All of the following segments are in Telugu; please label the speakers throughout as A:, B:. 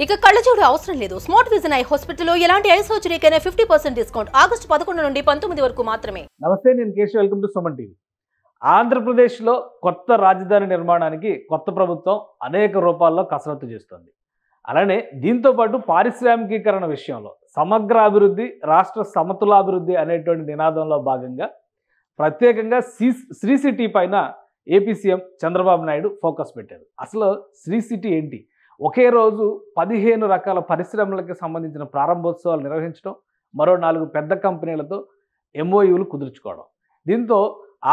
A: ఇక కళ్ళజోడు అవసరం లేదు. స్మార్ట్ విజన్ ఐ హాస్పిటల్లో ఎలాంటి ఐ సర్జరీకైనా 50% డిస్కౌంట్. ఆగస్టు 11 నుండి 19 వరకు మాత్రమే.
B: నమస్తే, నేను Keshav. Welcome to Suman TV. ఆంధ్రప్రదేశ్లో కొత్త రాజధాని నిర్మాణానికి కొత్త ప్రభుత్వం అనేక రూపాల్లో కసరత్తు చేస్తుంది. అలానే దీంతో పాటు పారిశ్రామికీకరణ విషయంలో సమగ్ర అభివృద్ధి, రాష్ట్ర సమతులాభివృద్ధి అనేటువంటి నినాదంలో భాగంగా ప్రత్యేకంగా శ్రీ సిటీ పైన AP CM Chandrababu Naidu focus పెట్టారు. అసలు శ్రీ సిటీ ఏంటి? ఒకే రోజు 15 రకాల పరిశ్రమలకు సంబంధించిన ప్రారంభోత్సవాలు నిర్వహించడం, మరో 4 పెద్ద కంపెనీలతో ఎంఓయూలు కుదుర్చుకోవడం. దీంతో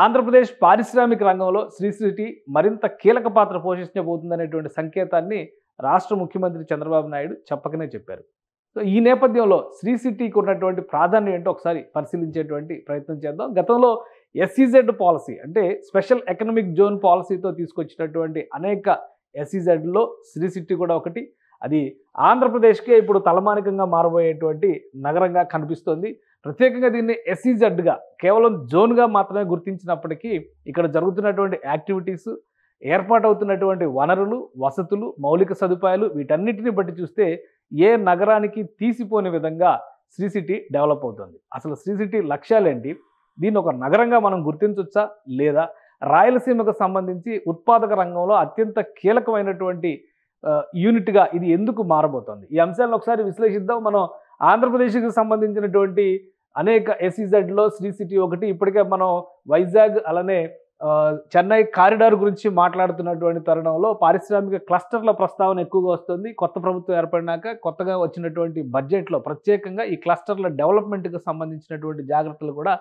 B: ఆంధ్రప్రదేశ్ పారిశ్రామిక రంగంలో శ్రీ సిటీ మరింత కీలక పాత్ర పోషించబోతుందనేటువంటి సంకేతాన్ని రాష్ట్ర ముఖ్యమంత్రి చంద్రబాబు నాయుడు చెప్పకనే చెప్పారు. సో ఈ నేపథ్యంలో శ్రీ సిటీకి ఉన్నటువంటి ప్రాధాన్యం ఏంటో ఒకసారి పరిశీలించేటువంటి ప్రయత్నం చేద్దాం. గతంలో ఎస్ఈజెడ్ పాలసీ అంటే స్పెషల్ ఎకనామిక్ జోన్ పాలసీతో తీసుకొచ్చినటువంటి అనేక ఎస్ఈజెడ్లో శ్రీ సిటీ కూడా ఒకటి. అది ఆంధ్రప్రదేశ్కే ఇప్పుడు తలమానికంగా మారబోయేటువంటి నగరంగా కనిపిస్తోంది. ప్రత్యేకంగా దీన్ని ఎస్ఈజెడ్గా కేవలం జోన్గా మాత్రమే గుర్తించినప్పటికీ ఇక్కడ జరుగుతున్నటువంటి యాక్టివిటీస్, ఏర్పాటవుతున్నటువంటి వనరులు, వసతులు, మౌలిక సదుపాయాలు వీటన్నిటిని బట్టి చూస్తే ఏ నగరానికి తీసిపోని విధంగా శ్రీ సిటీ డెవలప్ అవుతుంది. అసలు శ్రీ సిటీ లక్ష్యాలేంటి? దీన్ని ఒక నగరంగా మనం గుర్తించవచ్చా లేదా? రాయలసీమకు సంబంధించి ఉత్పాదక రంగంలో అత్యంత కీలకమైనటువంటి యూనిట్గా ఇది ఎందుకు మారబోతోంది? ఈ అంశాలను ఒకసారి విశ్లేషిద్దాం. మనం ఆంధ్రప్రదేశ్కి సంబంధించినటువంటి అనేక ఎస్ఈజెడ్లో శ్రీ సిటీ ఒకటి. ఇప్పటికే మనం వైజాగ్ అలానే చెన్నై కారిడార్ గురించి మాట్లాడుతున్నటువంటి తరుణంలో పారిశ్రామిక క్లస్టర్ల ప్రస్తావన ఎక్కువగా వస్తుంది. కొత్త ప్రభుత్వం ఏర్పడినాక కొత్తగా వచ్చినటువంటి బడ్జెట్లో ప్రత్యేకంగా ఈ క్లస్టర్ల డెవలప్మెంట్కి సంబంధించినటువంటి జాగ్రత్తలు కూడా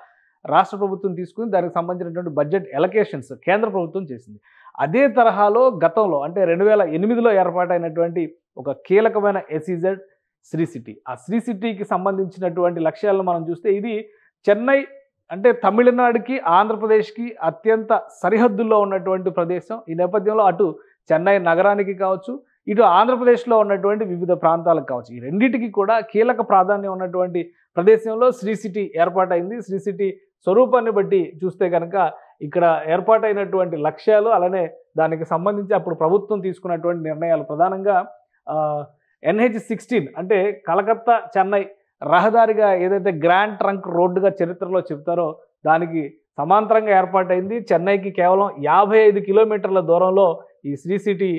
B: రాష్ట్ర ప్రభుత్వం తీసుకుని దానికి సంబంధించినటువంటి బడ్జెట్ ఎలకేషన్స్ కేంద్ర ప్రభుత్వం చేసింది. అదే తరహాలో గతంలో అంటే 2008లో ఏర్పాటైనటువంటి ఒక కీలకమైన ఎస్ఈజెడ్ శ్రీ సిటీ. ఆ శ్రీ సిటీకి సంబంధించినటువంటి లక్ష్యాలను మనం చూస్తే ఇది చెన్నై అంటే తమిళనాడుకి, ఆంధ్రప్రదేశ్కి అత్యంత సరిహద్దుల్లో ఉన్నటువంటి ప్రదేశం. ఈ నేపథ్యంలో అటు చెన్నై నగరానికి కావచ్చు, ఇటు ఆంధ్రప్రదేశ్లో ఉన్నటువంటి వివిధ ప్రాంతాలకు కావచ్చు, ఈ రెండింటికి కూడా కీలక ప్రాధాన్యం ఉన్నటువంటి ప్రదేశంలో శ్రీ సిటీ ఏర్పాటైంది. శ్రీ సిటీ స్వరూపాన్ని బట్టి చూస్తే కనుక ఇక్కడ ఏర్పాటైనటువంటి లక్ష్యాలు అలానే దానికి సంబంధించి అప్పుడు ప్రభుత్వం తీసుకున్నటువంటి నిర్ణయాలు ప్రధానంగా NH16 అంటే కలకత్తా చెన్నై రహదారిగా ఏదైతే గ్రాండ్ ట్రంక్ రోడ్డుగా చరిత్రలో చెప్తారో దానికి సమాంతరంగా ఏర్పాటైంది. చెన్నైకి కేవలం 55 కిలోమీటర్ల దూరంలో ఈ శ్రీ సిటీ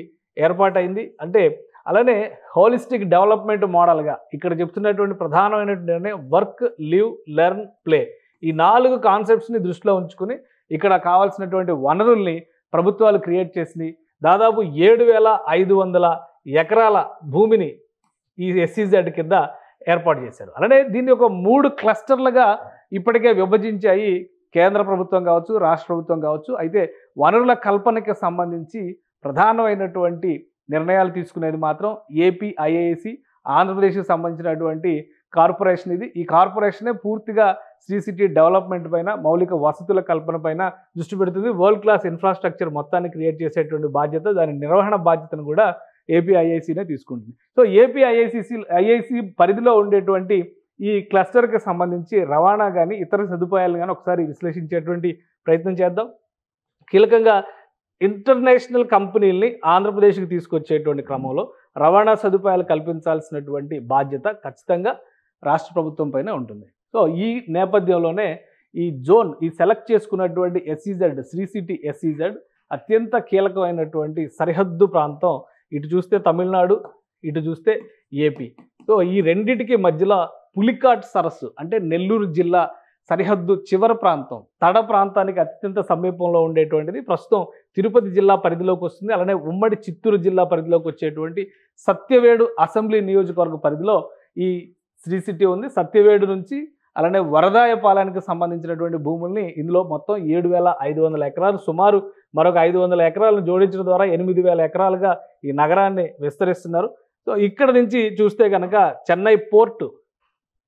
B: ఏర్పాటైంది. అంటే అలానే హోలిస్టిక్ డెవలప్మెంట్ మోడల్గా ఇక్కడ చెప్తున్నటువంటి ప్రధానమైనటువంటి నిర్ణయం వర్క్, లివ్, లెర్న్, ప్లే. ఈ 4 కాన్సెప్ట్స్ని దృష్టిలో ఉంచుకుని ఇక్కడ కావాల్సినటువంటి వనరుల్ని ప్రభుత్వాలు క్రియేట్ చేసింది. దాదాపు 7,500 ఎకరాల భూమిని ఈ ఎస్ఈజెడ్ కింద ఏర్పాటు చేశారు. అలానే దీన్ని ఒక 3 క్లస్టర్లుగా ఇప్పటికే విభజించాయి కేంద్ర ప్రభుత్వం కావచ్చు, రాష్ట్ర ప్రభుత్వం కావచ్చు. అయితే వనరుల కల్పనకి సంబంధించి ప్రధానమైనటువంటి నిర్ణయాలు తీసుకునేది మాత్రం ఏపీఐఐసి, ఆంధ్రప్రదేశ్కి సంబంధించినటువంటి కార్పొరేషన్ ఇది. ఈ కార్పొరేషనే పూర్తిగా శ్రీ సిటీ డెవలప్మెంట్ పైన, మౌలిక వసతుల కల్పన పైన దృష్టి పెడుతుంది. వరల్డ్ క్లాస్ ఇన్ఫ్రాస్ట్రక్చర్ మొత్తాన్ని క్రియేట్ చేసేటువంటి బాధ్యత, దాని నిర్వహణ బాధ్యతను కూడా ఏపీఐఐసినే తీసుకుంటుంది. సో ఏపీఐఐసి పరిధిలో ఉండేటువంటి ఈ క్లస్టర్కి సంబంధించి రవాణా కానీ ఇతర సదుపాయాలు కానీ ఒకసారి విశ్లేషించేటువంటి ప్రయత్నం చేద్దాం. కీలకంగా ఇంటర్నేషనల్ కంపెనీల్ని ఆంధ్రప్రదేశ్కి తీసుకొచ్చేటువంటి క్రమంలో రవాణా సదుపాయాలు కల్పించాల్సినటువంటి బాధ్యత ఖచ్చితంగా రాష్ట్ర ప్రభుత్వం పైన ఉంటుంది. సో ఈ నేపథ్యంలోనే ఈ జోన్, ఈ సెలెక్ట్ చేసుకున్నటువంటి ఎస్ఈజెడ్, శ్రీ సిటీ ఎస్ఈజెడ్ అత్యంత కీలకమైనటువంటి సరిహద్దు ప్రాంతం. ఇటు చూస్తే తమిళనాడు, ఇటు చూస్తే ఏపీ. సో ఈ రెండిటికి మధ్యలో పులికాట్ సరస్సు అంటే నెల్లూరు జిల్లా సరిహద్దు చివరి ప్రాంతం, తడ ప్రాంతానికి అత్యంత సమీపంలో ఉండేటువంటిది ప్రస్తుతం తిరుపతి జిల్లా పరిధిలోకి వస్తుంది. అలానే ఉమ్మడి చిత్తూరు జిల్లా పరిధిలోకి వచ్చేటువంటి సత్యవేడు అసెంబ్లీ నియోజకవర్గ పరిధిలో ఈ శ్రీ సిటీ ఉంది. సత్యవేడు నుంచి అలానే వరదాయపాలెనికి సంబంధించినటువంటి భూముల్ని ఇందులో మొత్తం 7,500 ఎకరాలు, సుమారు మరొక 500 ఎకరాలను జోడించడం ద్వారా 8,000 ఎకరాలుగా ఈ నగరాన్ని విస్తరిస్తున్నారు. సో ఇక్కడ నుంచి చూస్తే కనుక చెన్నై పోర్టు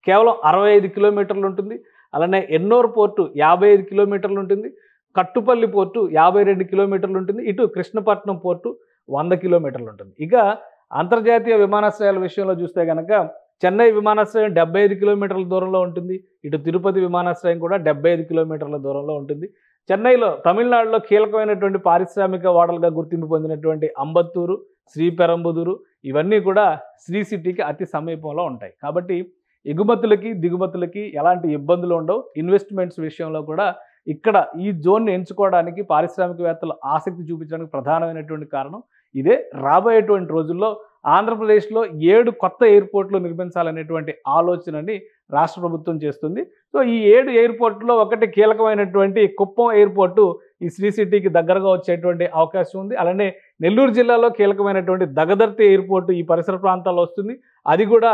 B: కేవలం 65 కిలోమీటర్లు ఉంటుంది. అలానే ఎన్నోర్ పోర్టు 55 కిలోమీటర్లు ఉంటుంది. కట్టుపల్లి పోర్టు 52 కిలోమీటర్లు ఉంటుంది. ఇటు కృష్ణపట్నం పోర్టు 100 కిలోమీటర్లు ఉంటుంది. ఇక అంతర్జాతీయ విమానాశ్రయాల విషయంలో చూస్తే కనుక చెన్నై విమానాశ్రయం 75 కిలోమీటర్ల దూరంలో ఉంటుంది. ఇటు తిరుపతి విమానాశ్రయం కూడా 75 కిలోమీటర్ల దూరంలో ఉంటుంది. చెన్నైలో తమిళనాడులో కీలకమైనటువంటి పారిశ్రామిక వాడలుగా గుర్తింపు పొందినటువంటి అంబత్తూరు, శ్రీపెరంబుదూరు ఇవన్నీ కూడా శ్రీ సిటీకి అతి సమీపంలో ఉంటాయి. కాబట్టి ఎగుమతులకి దిగుమతులకి ఎలాంటి ఇబ్బందులు ఉండవు. ఇన్వెస్ట్మెంట్స్ విషయంలో కూడా ఇక్కడ ఈ జోన్ని ఎంచుకోవడానికి పారిశ్రామికవేత్తలు ఆసక్తి చూపించడానికి ప్రధానమైనటువంటి కారణం ఇదే. రాబోయేటువంటి రోజుల్లో ఆంధ్రప్రదేశ్లో 7 కొత్త ఎయిర్పోర్ట్లు నిర్మించాలనేటువంటి ఆలోచనని రాష్ట్ర ప్రభుత్వం చేస్తుంది. సో ఈ 7 ఎయిర్పోర్ట్లో ఒకటి కీలకమైనటువంటి కుప్పం ఎయిర్పోర్టు ఈ శ్రీ సిటీకి దగ్గరగా వచ్చేటువంటి అవకాశం ఉంది. అలానే నెల్లూరు జిల్లాలో కీలకమైనటువంటి దగదర్తి ఎయిర్పోర్టు ఈ పరిసర ప్రాంతాల్లో వస్తుంది. అది కూడా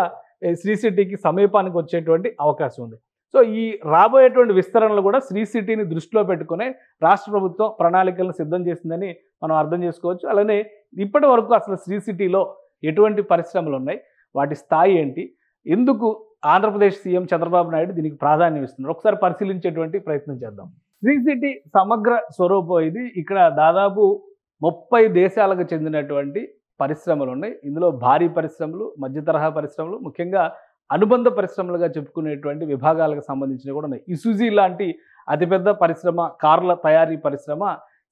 B: శ్రీ సిటీకి సమీపానికి వచ్చేటువంటి అవకాశం ఉంది. సో ఈ రాబోయేటువంటి విస్తరణలు కూడా శ్రీ సిటీని దృష్టిలో పెట్టుకునే రాష్ట్ర ప్రభుత్వం ప్రణాళికలను సిద్ధం చేసిందని మనం అర్థం చేసుకోవచ్చు. అలానే ఇప్పటి వరకు అసలు శ్రీ సిటీలో ఎటువంటి పరిశ్రమలు ఉన్నాయి, వాటి స్థాయి ఏంటి, ఎందుకు ఆంధ్రప్రదేశ్ సీఎం చంద్రబాబు నాయుడు దీనికి ప్రాధాన్యం ఇస్తున్నారు, ఒకసారి పరిశీలించేటువంటి ప్రయత్నం చేద్దాం. శ్రీ సిటీ సమగ్ర స్వరూపం ఇది. ఇక్కడ దాదాపు 30 దేశాలకు చెందినటువంటి పరిశ్రమలు ఉన్నాయి. ఇందులో భారీ పరిశ్రమలు, మధ్య తరహా పరిశ్రమలు, ముఖ్యంగా అనుబంధ పరిశ్రమలుగా చెప్పుకునేటువంటి విభాగాలకు సంబంధించినవి కూడా ఉన్నాయి. ఇసుజీ లాంటి అతిపెద్ద పరిశ్రమ, కార్ల తయారీ పరిశ్రమ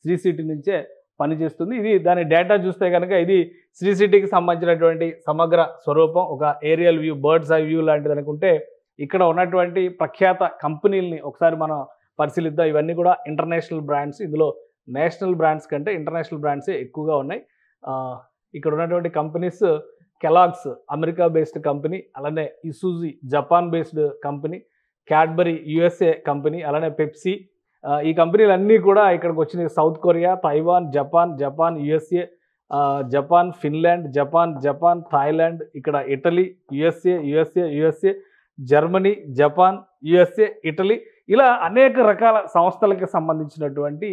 B: శ్రీ సిటీ నుంచే పనిచేస్తుంది. ఇది దాని డేటా చూస్తే కనుక ఇది శ్రీ సిటీకి సంబంధించినటువంటి సమగ్ర స్వరూపం. ఒక aerial view, bird's eye view లాంటిది అనుకుంటే ఇక్కడ ఉన్నటువంటి ప్రఖ్యాత కంపెనీలని ఒకసారి మనం పరిశీలిద్దాం. ఇవన్నీ కూడా ఇంటర్నేషనల్ బ్రాండ్స్. ఇందులో నేషనల్ బ్రాండ్స్ కంటే ఇంటర్నేషనల్ బ్రాండ్సే ఎక్కువగా ఉన్నాయి. ఇక్కడ ఉన్నటువంటి companies Kellogg's America based company, అలానే Isuzu Japan based company, Cadbury USA company, అలానే పెప్సీ. ఈ కంపెనీలన్నీ కూడా ఇక్కడికి వచ్చినాయి. South Korea, Taiwan, Japan, USA, Japan, Finland, Japan, Thailand, ఇక్కడ Italy, USA, Germany, Japan, USA, Italy, ఇలా అనేక రకాల సంస్థలకు సంబంధించినటువంటి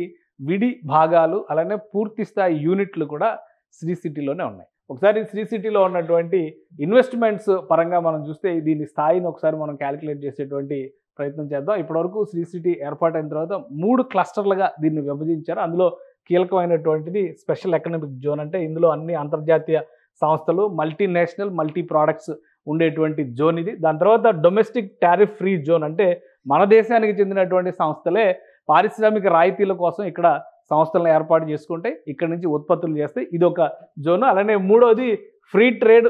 B: విడి భాగాలు అలానే పూర్తి స్థాయి యూనిట్లు కూడా శ్రీ సిటీలోనే ఉన్నాయి. ఒకసారి శ్రీ సిటీలో ఉన్నటువంటి ఇన్వెస్ట్మెంట్స్ పరంగా మనం చూస్తే దీని స్థాయిని ఒకసారి మనం క్యాలిక్యులేట్ చేసేటువంటి ప్రయత్నం చేద్దాం. ఇప్పటివరకు శ్రీ సిటీ ఏర్పాటైన తర్వాత 3 క్లస్టర్లుగా దీన్ని విభజించారు. అందులో కీలకమైనటువంటిది స్పెషల్ ఎకనామిక్ జోన్. అంటే ఇందులో అన్ని అంతర్జాతీయ సంస్థలు, మల్టీనేషనల్, మల్టీ ప్రోడక్ట్స్ ఉండేటువంటి జోన్ ఇది. దాని తర్వాత డొమెస్టిక్ టారిఫ్ ఫ్రీ జోన్, అంటే మన దేశానికి చెందినటువంటి సంస్థలే పారిశ్రామిక రాయితీల కోసం ఇక్కడ సంస్థలను ఏర్పాటు చేసుకుంటే ఇక్కడ నుంచి ఉత్పత్తులు చేస్తే ఇది ఒక జోన్. అలానే మూడోది free trade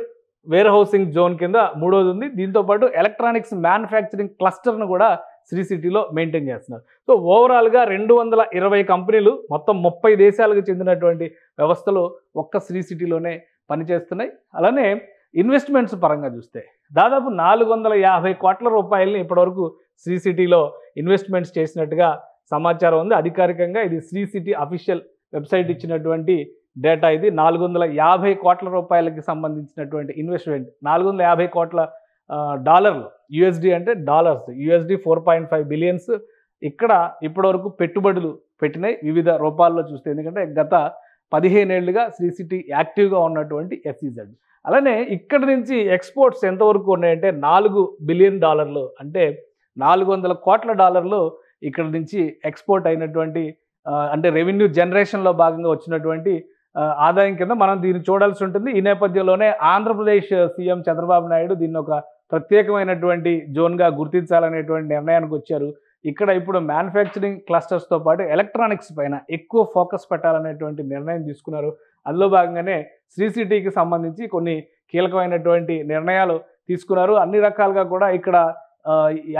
B: warehousing zone కింద మూడోది ఉంది. దీంతోపాటు ఎలక్ట్రానిక్స్ మ్యానుఫ్యాక్చరింగ్ క్లస్టర్ను కూడా శ్రీ సిటీలో మెయింటైన్ చేస్తున్నారు. సో ఓవరాల్గా 220 కంపెనీలు మొత్తం 30 దేశాలకు చెందినటువంటి వ్యవస్థలు ఒక్క శ్రీ సిటీలోనే పనిచేస్తున్నాయి. అలానే ఇన్వెస్ట్మెంట్స్ పరంగా చూస్తే దాదాపు 450 కోట్ల రూపాయలని ఇప్పటివరకు శ్రీ సిటీలో ఇన్వెస్ట్మెంట్స్ చేసినట్టుగా సమాచారం ఉంది. అధికారికంగా ఇది శ్రీ సిటీ అఫీషియల్ వెబ్సైట్ ఇచ్చినటువంటి డేటా. ఇది 450 కోట్ల రూపాయలకి సంబంధించినటువంటి ఇన్వెస్ట్మెంట్. 450 కోట్ల డాలర్లు, యుఎస్డి అంటే డాలర్స్, యుఎస్డి 4.5 బిలియన్స్ ఇక్కడ ఇప్పటివరకు పెట్టుబడులు పెట్టినాయి వివిధ రూపాల్లో చూస్తే. ఎందుకంటే గత 15 ఏళ్లుగా శ్రీ సిటీ యాక్టివ్గా ఉన్నటువంటి ఎస్ఈజెడ్. అలానే ఇక్కడ నుంచి ఎక్స్పోర్ట్స్ ఎంతవరకు ఉన్నాయంటే $4 బిలియన్, అంటే $400 కోట్ల ఇక్కడ నుంచి ఎక్స్పోర్ట్ అయినటువంటి, అంటే రెవెన్యూ జనరేషన్లో భాగంగా వచ్చినటువంటి ఆదాయం కింద మనం దీన్ని చూడాల్సి ఉంటుంది. ఈ నేపథ్యంలోనే ఆంధ్రప్రదేశ్ సీఎం చంద్రబాబు నాయుడు దీన్ని ఒక ప్రత్యేకమైనటువంటి జోన్గా గుర్తించాలనేటువంటి నిర్ణయానికి వచ్చారు. ఇక్కడ ఇప్పుడు మ్యానుఫ్యాక్చరింగ్ క్లస్టర్స్తో పాటు ఎలక్ట్రానిక్స్ పైన ఎక్కువ ఫోకస్ పెట్టాలనేటువంటి నిర్ణయం తీసుకున్నారు. అందులో భాగంగానే శ్రీ సిటీకి సంబంధించి కొన్ని కీలకమైనటువంటి నిర్ణయాలు తీసుకున్నారు. అన్ని రకాలుగా కూడా ఇక్కడ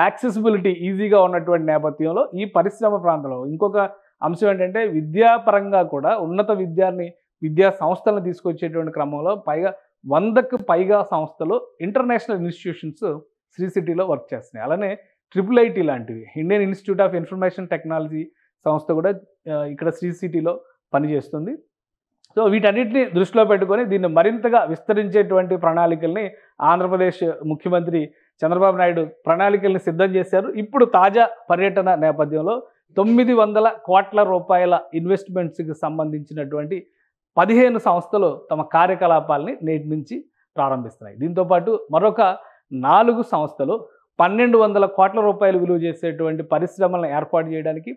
B: యాక్సెసిబిలిటీ ఈజీగా ఉన్నటువంటి నేపథ్యంలో ఈ పరిశ్రమ ప్రాంతంలో ఇంకొక అంశం ఏంటంటే విద్యాపరంగా కూడా ఉన్నత విద్యా సంస్థలను తీసుకొచ్చేటువంటి క్రమంలో 100కు పైగా సంస్థలు ఇంటర్నేషనల్ ఇన్స్టిట్యూషన్స్ శ్రీ సిటీలో వర్క్ చేస్తున్నాయి. అలానే IIIT లాంటివి, Indian institute of information technology సంస్థ కూడా ఇక్కడ శ్రీ సిటీలో పనిచేస్తుంది. సో వీటన్నిటిని దృష్టిలో పెట్టుకొని దీన్ని మరింతగా విస్తరించేటువంటి ప్రణాళికల్ని ఆంధ్రప్రదేశ్ ముఖ్యమంత్రి చంద్రబాబు నాయుడు ప్రణాళికల్ని సిద్ధం చేశారు. ఇప్పుడు తాజా పర్యటన నేపథ్యంలో 900 కోట్ల రూపాయల ఇన్వెస్ట్మెంట్స్కి సంబంధించినటువంటి 15 సంస్థలు తమ కార్యకలాపాలని నేటి నుంచి ప్రారంభిస్తున్నాయి. దీంతోపాటు మరొక 4 సంస్థలు 1200 కోట్ల రూపాయలు విలువ చేసేటువంటి పరిశ్రమలను ఏర్పాటు చేయడానికి,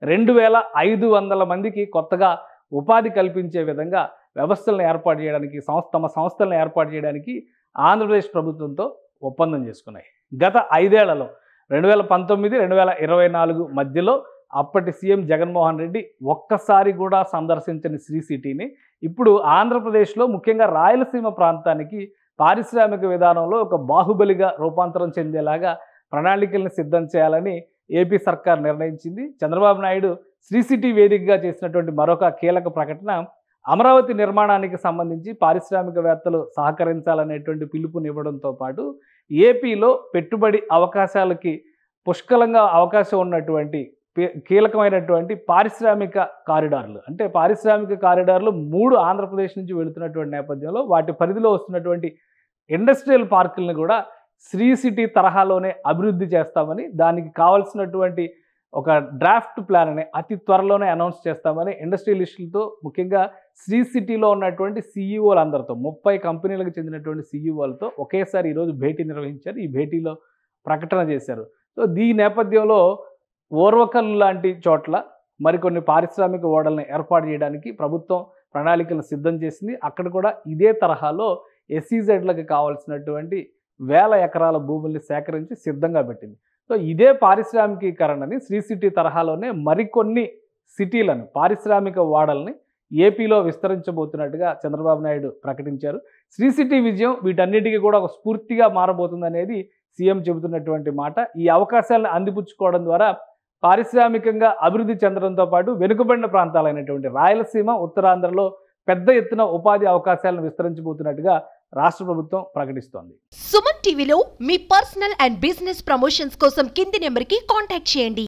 B: 2500 మందికి కొత్తగా ఉపాధి కల్పించే విధంగా వ్యవస్థలను ఏర్పాటు చేయడానికి, తమ సంస్థలను ఏర్పాటు చేయడానికి ఆంధ్రప్రదేశ్ ప్రభుత్వంతో ఒప్పందం చేసుకున్నాయి. గత 5 ఏళ్లలో 2019-2024 మధ్యలో అప్పటి సీఎం జగన్మోహన్ రెడ్డి ఒక్కసారి కూడా సందర్శించని శ్రీ సిటీని ఇప్పుడు ఆంధ్రప్రదేశ్లో ముఖ్యంగా రాయలసీమ ప్రాంతానికి పారిశ్రామిక విధానంలో ఒక బాహుబలిగా రూపాంతరం చెందేలాగా ప్రణాళికలను సిద్ధం చేయాలని ఏపీ సర్కార్ నిర్ణయించింది. చంద్రబాబు నాయుడు శ్రీ సిటీ వేదికగా చేసినటువంటి మరొక కీలక ప్రకటన అమరావతి నిర్మాణానికి సంబంధించి పారిశ్రామికవేత్తలు సహకరించాలనేటువంటి పిలుపునివ్వడంతో పాటు ఏపీలో పెట్టుబడి అవకాశాలకి పుష్కలంగా అవకాశం ఉన్నటువంటి కీలకమైనటువంటి పారిశ్రామిక కారిడార్లు, అంటే పారిశ్రామిక కారిడార్లు 3 ఆంధ్రప్రదేశ్ నుంచి వెళుతున్నటువంటి నేపథ్యంలో వాటి పరిధిలో వస్తున్నటువంటి ఇండస్ట్రియల్ పార్కులను కూడా శ్రీ సిటీ తరహాలోనే అభివృద్ధి చేస్తామని, దానికి కావాల్సినటువంటి ఒక డ్రాఫ్ట్ ప్లాన్ని అతి త్వరలోనే అనౌన్స్ చేస్తామని ఇండస్ట్రియలిస్టులతో, ముఖ్యంగా శ్రీ సిటీలో ఉన్నటువంటి సీఈఓలందరితో 30 కంపెనీలకు చెందినటువంటి సీఈఓలతో ఒకేసారి ఈరోజు భేటీ నిర్వహించారు. ఈ భేటీలో ప్రకటన చేశారు. సో ఈ నేపథ్యంలో ఓర్వకల్ లాంటి చోట్ల మరికొన్ని పారిశ్రామిక ఓడలను ఏర్పాటు చేయడానికి ప్రభుత్వం ప్రణాళికలను సిద్ధం చేసింది. అక్కడ కూడా ఇదే తరహాలో ఎస్ఈజెడ్లకు కావాల్సినటువంటి 1000 ఎకరాల భూముల్ని సేకరించి సిద్ధంగా పెట్టింది. సో ఇదే పారిశ్రామికీకరణని శ్రీ సిటీ తరహాలోనే మరికొన్ని సిటీలను, పారిశ్రామిక వాడల్ని ఏపీలో విస్తరించబోతున్నట్టుగా చంద్రబాబు నాయుడు ప్రకటించారు. శ్రీ సిటీ విజయం వీటన్నిటికీ కూడా ఒక స్ఫూర్తిగా మారబోతుందనేది సీఎం చెబుతున్నటువంటి మాట. ఈ అవకాశాలను అందిపుచ్చుకోవడం ద్వారా పారిశ్రామికంగా అభివృద్ధి చెందడంతో పాటు వెనుకబడిన ప్రాంతాలైనటువంటి రాయలసీమ, ఉత్తరాంధ్రలో పెద్ద ఎత్తున ఉపాధి అవకాశాలను విస్తరించబోతున్నట్టుగా రాష్ట్ర ప్రభుత్వం ప్రకటిస్తోంది.
A: సుమన్ టీవీలో మీ పర్సనల్ అండ్ బిజినెస్ ప్రమోషన్స్ కోసం కింది నెంబర్కి కాంటాక్ట్ చేయండి.